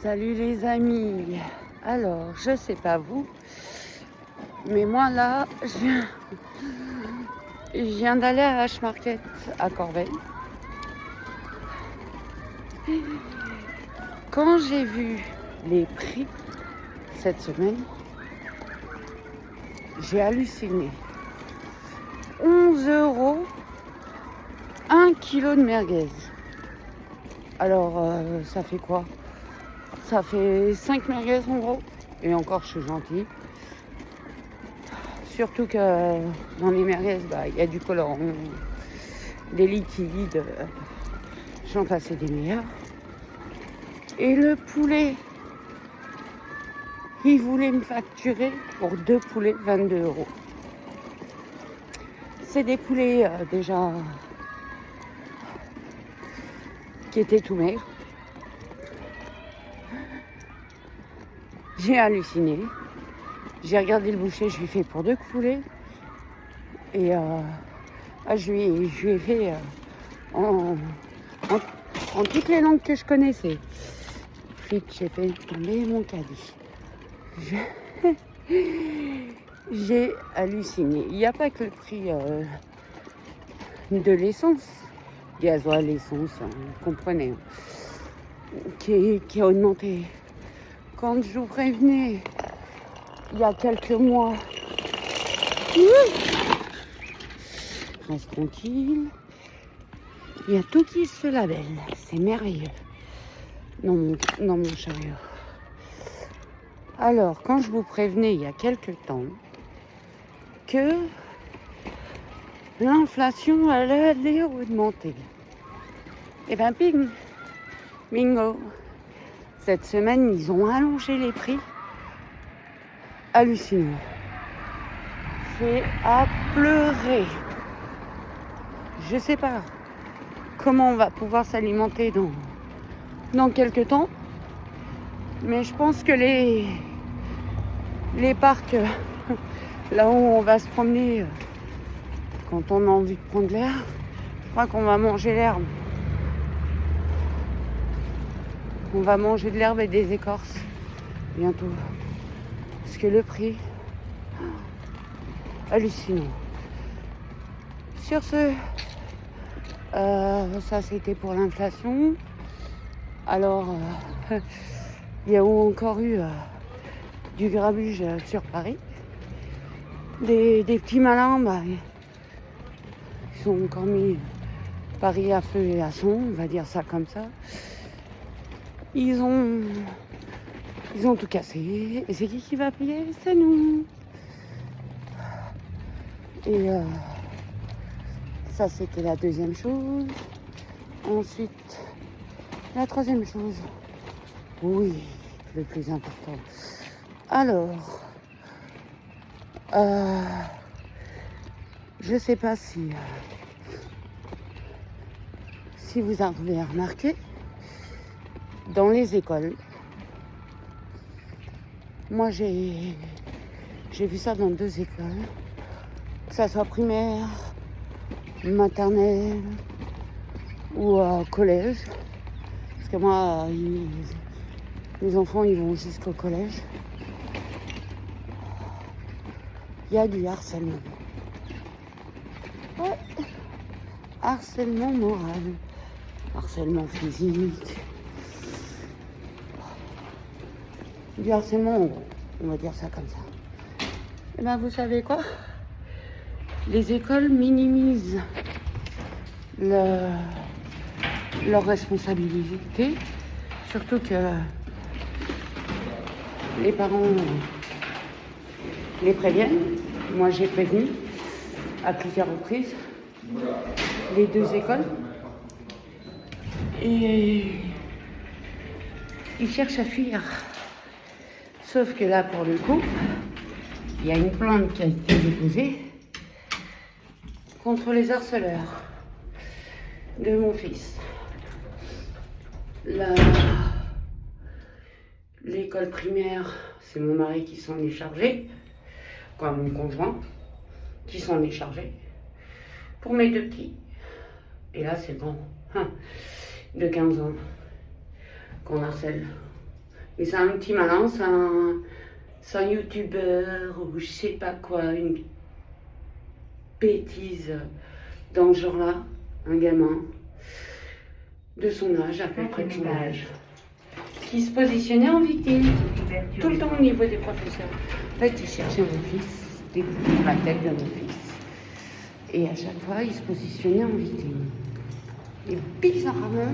Salut les amis. Alors, je sais pas vous, mais moi là, je viens d'aller à H-Market à Corbeil. Quand j'ai vu les prix cette semaine, j'ai halluciné. 11 € 1 kilo de merguez. Alors, ça fait quoi? Ça fait 5 merguez en gros. Et encore, je suis gentille. Surtout que dans les merguez, y a du colorant, des liquides, j'en passais des meilleurs. Et le poulet, il voulait me facturer pour 2 poulets 22 €. C'est des poulets déjà qui étaient tout maigres. J'ai halluciné. J'ai regardé le boucher, je lui ai fait pour 2 poulets. Et je lui ai fait en toutes les langues que je connaissais. Puis j'ai fait tomber mon caddie. J'ai halluciné. Il n'y a pas que le prix de l'essence, gasoil, essence, vous comprenez, qui a augmenté. Quand je vous prévenais, il y a quelques mois, reste tranquille, il y a tout qui se labelle, c'est merveilleux dans mon chariot. Alors, quand je vous prévenais il y a quelques temps que l'inflation allait augmenter, et ben bingo, cette semaine ils ont allongé les prix, hallucinant. J'ai à pleurer. Je sais pas comment on va pouvoir s'alimenter dans quelques temps, mais je pense que les parcs, là où on va se promener quand on a envie de prendre l'air, je crois qu'on va manger l'herbe. On va manger de l'herbe et des écorces bientôt. Parce que le prix, hallucinant. Sur ce, ça c'était pour l'inflation. Alors, il y a encore eu du grabuge sur Paris. Des petits malins, ils ont encore mis Paris à feu et à sang, on va dire ça comme ça. Ils ont tout cassé. Et c'est qui va payer? C'est nous. Et ça, c'était la deuxième chose. Ensuite, la troisième chose. Oui, le plus important. Alors, je sais pas si vous arrivez à remarquer, dans les écoles, moi j'ai vu ça dans 2 écoles, que ça soit primaire, maternelle ou collège, parce que moi, les enfants ils vont jusqu'au collège. Il y a du harcèlement. Ouais. Harcèlement moral, harcèlement physique, du harcèlement, on va dire ça comme ça. Et ben vous savez quoi? Les écoles minimisent leur responsabilité, surtout que les parents les préviennent. Moi j'ai prévenu à plusieurs reprises les 2 écoles et ils cherchent à fuir. Sauf que là, pour le coup, il y a une plainte qui a été déposée contre les harceleurs de mon fils. L'école primaire, c'est mon mari qui s'en est chargé, quoi, mon conjoint qui s'en est chargé. Pour mes 2 petits, et là c'est bon, de 15 ans qu'on harcèle. Et c'est un petit malin, c'est un youtubeur ou je sais pas quoi, une bêtise dans le genre-là, un gamin de son âge, à peu près de son âge, qui se positionnait en victime, tout le temps au niveau des professeurs. En fait, il cherchait mon fils, découvrir la tête de mon fils. Et à chaque fois, il se positionnait en victime. Et bizarrement,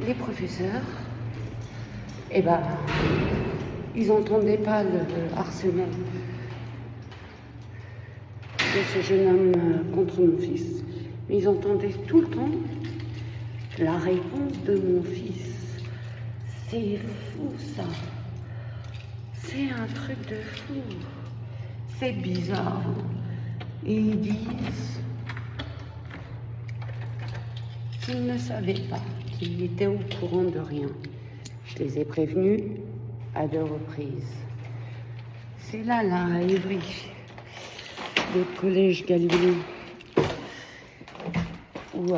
les professeurs, eh ben, ils n'entendaient pas le harcèlement de ce jeune homme contre mon fils. Mais ils entendaient tout le temps la réponse de mon fils. C'est fou ça. C'est un truc de fou. C'est bizarre. Et ils disent qu'ils ne savaient pas, qu'ils étaient au courant de rien. Je les ai prévenus à 2 reprises. C'est là, à Évry, le collège Galilée, où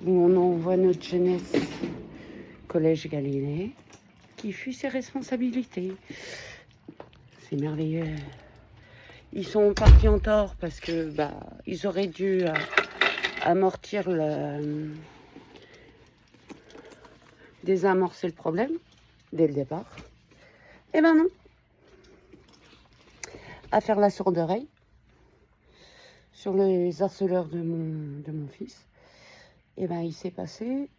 on envoie notre jeunesse, collège Galilée, qui fuit ses responsabilités. C'est merveilleux. Ils sont partis en tort parce que ils auraient dû amortir désamorcer le problème dès le départ. Eh ben non. À faire la sourde oreille sur les harceleurs de mon fils. Eh ben il s'est passé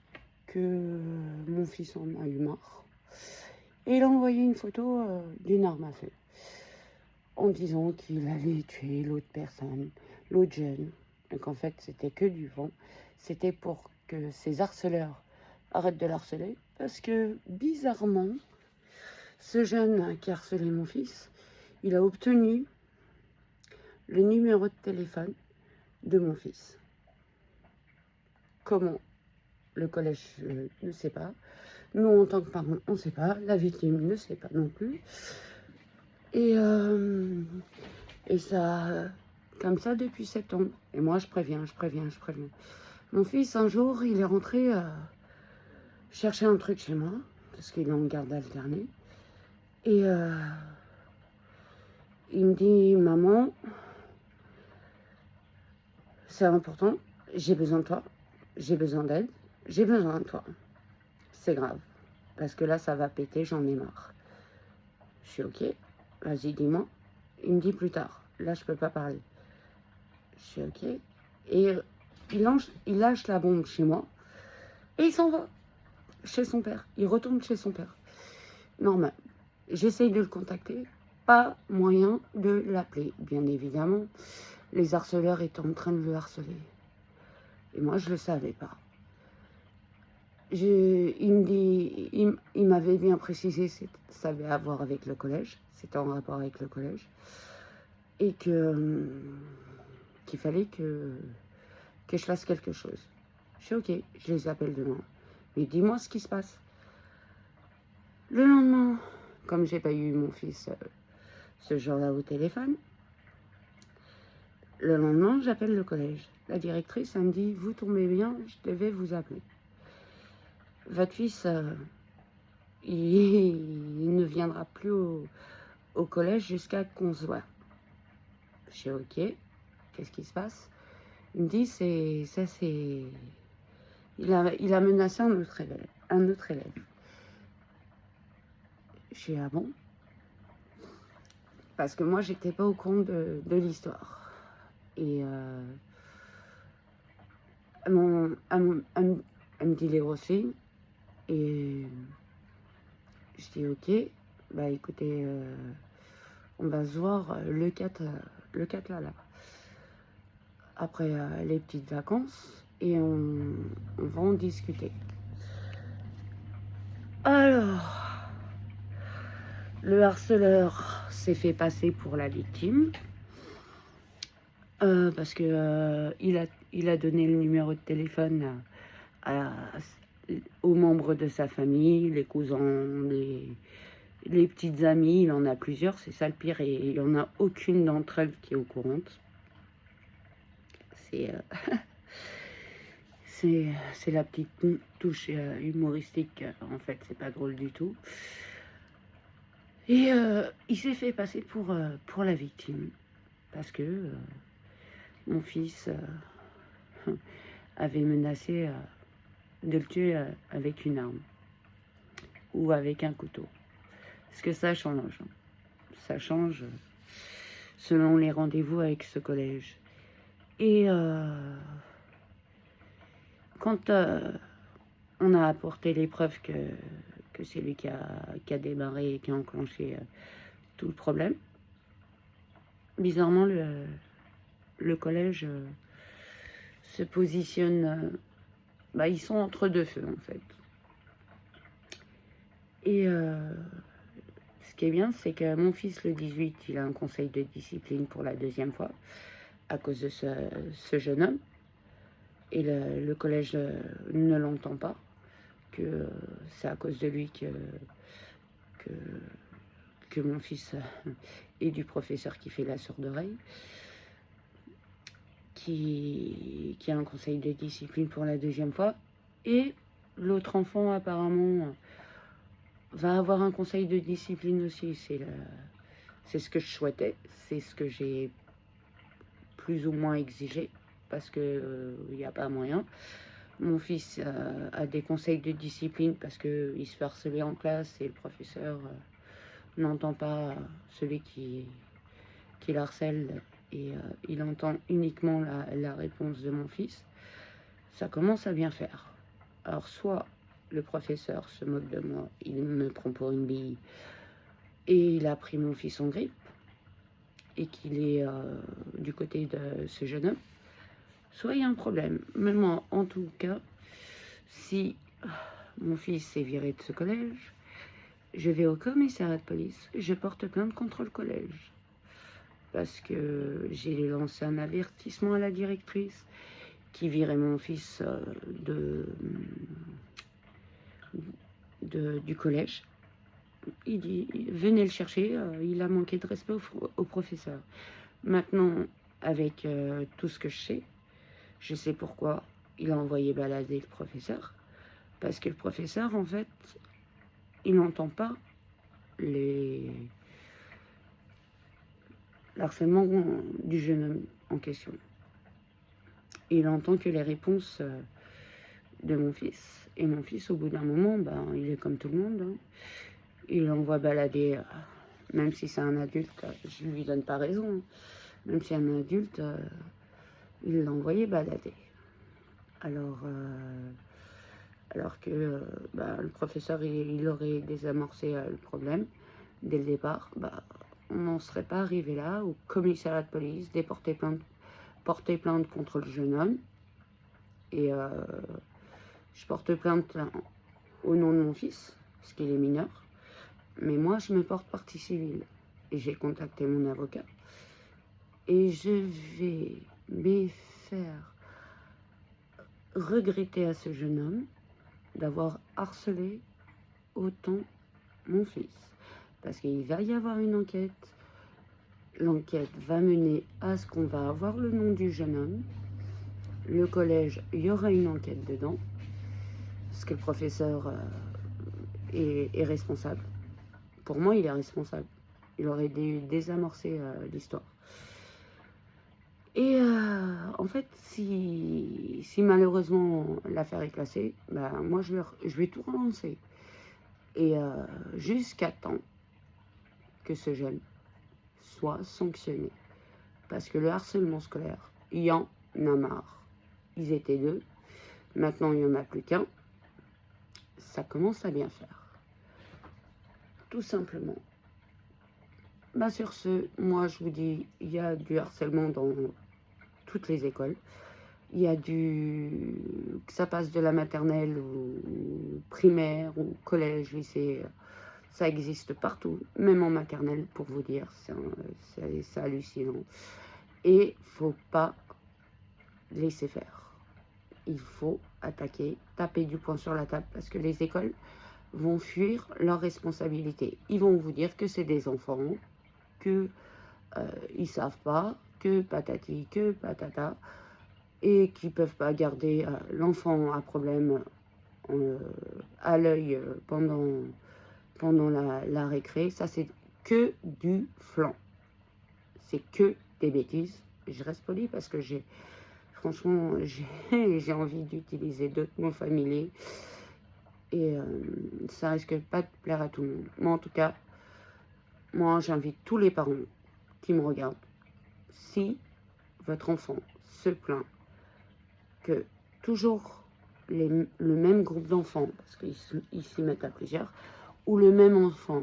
que mon fils en a eu marre. Et il a envoyé une photo d'une arme à feu en disant qu'il allait tuer l'autre personne, l'autre jeune. Donc en fait, c'était que du vent. C'était pour que ces harceleurs arrêtent de l'harceler. Parce que bizarrement, ce jeune qui harcelait mon fils, il a obtenu le numéro de téléphone de mon fils. Comment? Le collège ne sait pas. Nous, en tant que parents, on ne sait pas. La victime ne sait pas non plus. Et ça, comme ça depuis septembre. Et moi, je préviens. Mon fils, un jour, il est rentré chercher un truc chez moi, parce qu'il est en garde alternée. Et il me dit, maman, c'est important, j'ai besoin de toi, j'ai besoin d'aide, j'ai besoin de toi. C'est grave, parce que là, ça va péter, j'en ai marre. Je suis ok, vas-y, dis-moi. Il me dit plus tard, là, je peux pas parler. Je suis ok. Et il lâche la bombe chez moi, et il s'en va chez son père. Il retourne chez son père. Normal. J'essaye de le contacter, pas moyen de l'appeler, bien évidemment. Les harceleurs étaient en train de le harceler. Et moi, je ne le savais pas. Il m'avait bien précisé que ça avait à voir avec le collège. C'était en rapport avec le collège. Et qu'il fallait que je fasse quelque chose. Je suis ok, je les appelle demain. Mais dis-moi ce qui se passe. Le lendemain, comme j'ai pas eu mon fils ce jour-là au téléphone, le lendemain, j'appelle le collège. La directrice, elle me dit, vous tombez bien, je devais vous appeler. Votre fils, il ne viendra plus au collège jusqu'à qu'on se voit. Je suis ok, qu'est-ce qui se passe? Il me dit, il a menacé un autre élève. Je suis ah bon? Parce que moi, j'étais pas au courant de l'histoire. Et elle me dit les grosses filles. Et je dis ok, écoutez, on va se voir le 4 là. Après les petites vacances. Et on va en discuter. Alors, le harceleur s'est fait passer pour la victime parce que il a donné le numéro de téléphone aux membres de sa famille, les cousins, les petites amies. Il en a plusieurs, c'est ça le pire, et il n'y en a aucune d'entre elles qui est au courant. c'est la petite touche humoristique. En fait, c'est pas drôle du tout. Et il s'est fait passer pour la victime. Parce que mon fils avait menacé de le tuer avec une arme. Ou avec un couteau. Parce que ça change. Ça change selon les rendez-vous avec ce collège. Et quand on a apporté les preuves que c'est lui qui a démarré et qui a enclenché tout le problème, bizarrement, le collège se positionne... ils sont entre deux feux, en fait. Et ce qui est bien, c'est que mon fils, le 18, il a un conseil de discipline pour la 2e fois, à cause de ce jeune homme. Et le collège ne l'entend pas, que c'est à cause de lui que mon fils et du professeur qui fait la sourde oreille, qui a un conseil de discipline pour la 2e fois. Et l'autre enfant, apparemment, va avoir un conseil de discipline aussi. C'est ce que je souhaitais, c'est ce que j'ai plus ou moins exigé, parce que il n'y a pas moyen. Mon fils a des conseils de discipline parce qu'il se fait harceler en classe et le professeur n'entend pas celui qui l'harcèle et il entend uniquement la réponse de mon fils. Ça commence à bien faire. Alors soit le professeur se moque de moi, il me prend pour une bille et il a pris mon fils en grippe et qu'il est du côté de ce jeune homme, soit il y a un problème. Mais moi, en tout cas, si mon fils est viré de ce collège, je vais au commissariat de police, je porte plainte contre le collège. Parce que j'ai lancé un avertissement à la directrice qui virait mon fils du collège. Il dit, venez le chercher, il a manqué de respect au professeur. Maintenant, avec tout ce que je sais pourquoi il a envoyé balader le professeur. Parce que le professeur, en fait, il n'entend pas l'harcèlement du jeune homme en question. Il entend que les réponses de mon fils. Et mon fils, au bout d'un moment, il est comme tout le monde. Hein. Il l'envoie balader, même si c'est un adulte, je ne lui donne pas raison. Hein. Même si c'est un adulte, il l'a envoyé balader. Alors que le professeur, il aurait désamorcé le problème dès le départ, on n'en serait pas arrivé là, au commissariat de police, porter plainte contre le jeune homme. Et je porte plainte au nom de mon fils, parce qu'il est mineur. Mais moi, je me porte partie civile. Et j'ai contacté mon avocat. Et je vais faire regretter à ce jeune homme d'avoir harcelé autant mon fils. Parce qu'il va y avoir une enquête. L'enquête va mener à ce qu'on va avoir le nom du jeune homme. Le collège, il y aura une enquête dedans. Parce que le professeur est responsable. Pour moi, il est responsable. Il aurait dû désamorcer l'histoire. Et en fait, si malheureusement l'affaire est classée, moi je vais tout relancer. Et jusqu'à temps que ce jeune soit sanctionné. Parce que le harcèlement scolaire, il y en a marre. Ils étaient 2, maintenant il n'y en a plus qu'un. Ça commence à bien faire. Tout simplement. Sur ce, moi je vous dis, il y a du harcèlement dans toutes les écoles. Il y a que ça passe de la maternelle ou primaire ou collège, lycée, ça existe partout, même en maternelle pour vous dire, c'est hallucinant. Et faut pas laisser faire. Il faut attaquer, taper du poing sur la table parce que les écoles vont fuir leurs responsabilités. Ils vont vous dire que c'est des enfants, que ils savent pas, que patati, que patata. et qui ne peuvent pas garder l'enfant à problème à l'œil pendant la récré. Ça, c'est que du flan. C'est que des bêtises. Je reste polie parce que franchement, j'ai envie d'utiliser d'autres mots familiers. Et ça risque pas de plaire à tout le monde. Mais en tout cas, moi, j'invite tous les parents qui me regardent. Si votre enfant se plaint que toujours le même groupe d'enfants, parce qu'ils s'y mettent à plusieurs, ou le même enfant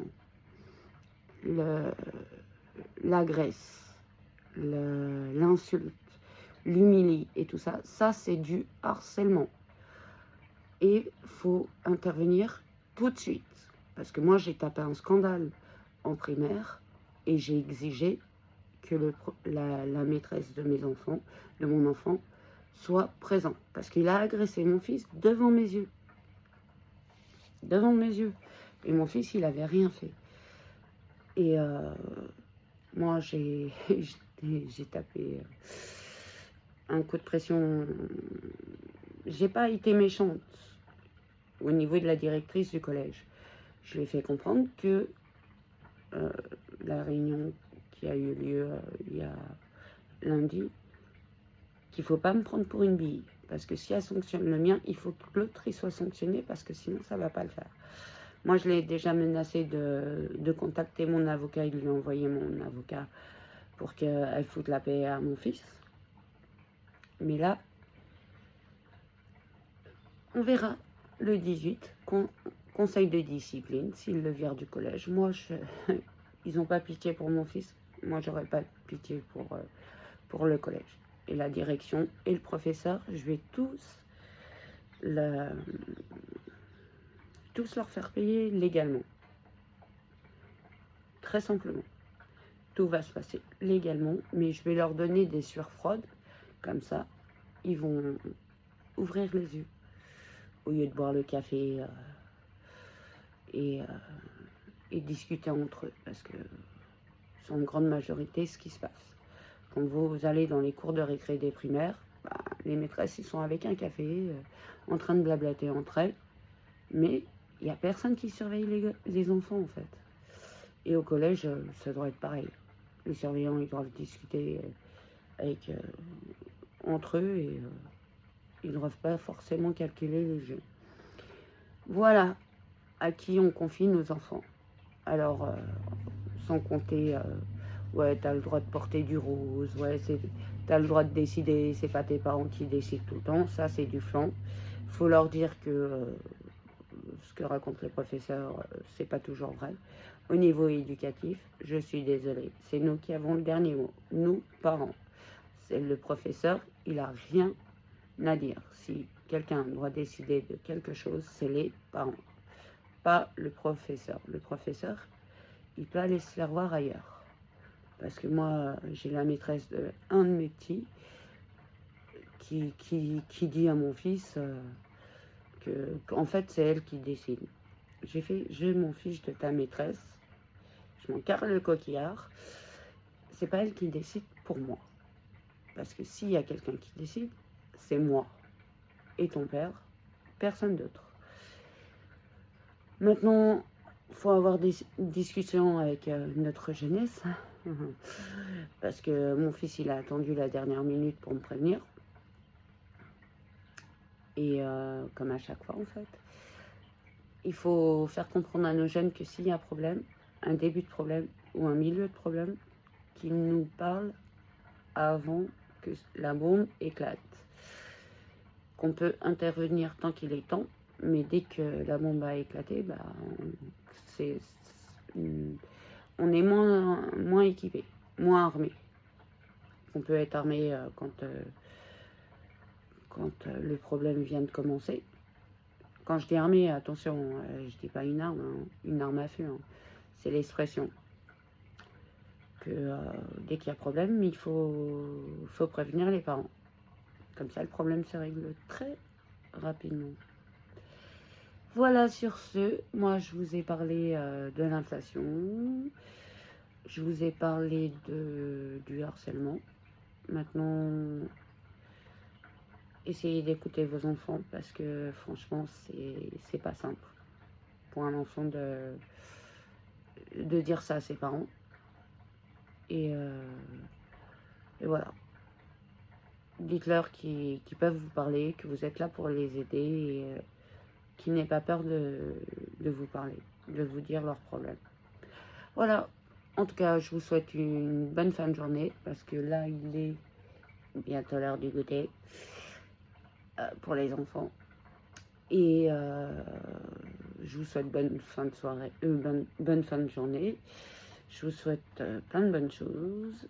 l'agresse, l'insulte, l'humilie et tout ça, ça c'est du harcèlement. Et il faut intervenir tout de suite. Parce que moi j'ai tapé un scandale en primaire et j'ai exigé que la maîtresse de mon enfant, soit présente. Parce qu'il a agressé mon fils devant mes yeux. Devant mes yeux. Et mon fils, il n'avait rien fait. Et moi, j'ai tapé un coup de pression. J'ai pas été méchante au niveau de la directrice du collège. Je lui ai fait comprendre que la réunion qui a eu lieu il y a lundi, qu'il ne faut pas me prendre pour une bille. Parce que si elle sanctionne le mien, il faut que l'autre soit sanctionné parce que sinon ça ne va pas le faire. Moi, je l'ai déjà menacé de contacter mon avocat et de lui envoyer mon avocat pour qu'elle foute la paix à mon fils. Mais là, on verra le 18, conseil de discipline, s'il le vire du collège. Moi, ils n'ont pas pitié pour mon fils. Moi, j'aurais pas pitié pour le collège. Et la direction et le professeur, je vais tous leur faire payer légalement. Très simplement. Tout va se passer légalement, mais je vais leur donner des surfraudes. Comme ça, ils vont ouvrir les yeux. Au lieu de boire le café et discuter entre eux. Parce que c'est en grande majorité ce qui se passe. Quand vous allez dans les cours de récré des primaires, les maîtresses, ils sont avec un café, en train de blablater entre elles. Mais il n'y a personne qui surveille les enfants, en fait. Et au collège, ça doit être pareil. Les surveillants, ils doivent discuter entre eux et ils ne doivent pas forcément calculer les jeux. Voilà à qui on confie nos enfants. Alors, sans compter, ouais, t'as le droit de porter du rose, ouais, t'as le droit de décider, c'est pas tes parents qui décident tout le temps, ça c'est du flan. Faut leur dire que ce que racontent les professeurs, c'est pas toujours vrai. Au niveau éducatif, je suis désolée, c'est nous qui avons le dernier mot, nous, parents. C'est le professeur, il a rien à dire. Si quelqu'un doit décider de quelque chose, c'est les parents, pas le professeur. Le professeur, il peut aller se faire voir ailleurs. Parce que moi, j'ai la maîtresse d'un de mes petits qui dit à mon fils qu'en fait, c'est elle qui décide. Je m'en fiche de ta maîtresse, je m'en carre le coquillard, c'est pas elle qui décide pour moi. Parce que s'il y a quelqu'un qui décide, c'est moi et ton père, personne d'autre. Maintenant, il faut avoir des discussions avec notre jeunesse, parce que mon fils, il a attendu la dernière minute pour me prévenir. Et comme à chaque fois, en fait, il faut faire comprendre à nos jeunes que s'il y a un problème, un début de problème ou un milieu de problème, qu'ils nous parlent avant que la bombe éclate. Qu'on peut intervenir tant qu'il est temps, mais dès que la bombe a éclaté, on est moins équipé, moins armé. On peut être armé quand le problème vient de commencer. Quand je dis armé, attention, je dis pas une arme à feu, hein. C'est l'expression. Que dès qu'il y a problème, il faut prévenir les parents. Comme ça, le problème se règle très rapidement. Voilà, sur ce, moi je vous ai parlé de l'inflation, je vous ai parlé du harcèlement. Maintenant, essayez d'écouter vos enfants parce que franchement, c'est pas simple pour un enfant de dire ça à ses parents. Et voilà. Dites-leur qu'ils peuvent vous parler, que vous êtes là pour les aider et qu'ils n'aient pas peur de vous parler, de vous dire leurs problèmes. Voilà. En tout cas, je vous souhaite une bonne fin de journée parce que là, il est bientôt l'heure du goûter pour les enfants. Et je vous souhaite bonne fin de soirée, bonne fin de journée. Je vous souhaite plein de bonnes choses.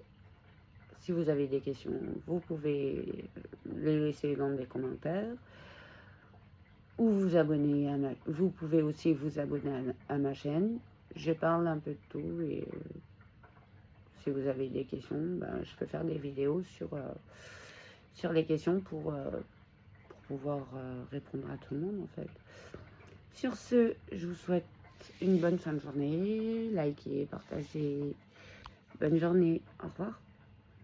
Si vous avez des questions, vous pouvez les laisser dans les commentaires. Ou vous abonner à vous pouvez aussi vous abonner à ma chaîne. Je parle un peu de tout et si vous avez des questions, ben, je peux faire des vidéos sur les questions pour pouvoir répondre à tout le monde en fait. Sur ce, je vous souhaite une bonne fin de journée. Likez, partagez. Bonne journée. Au revoir.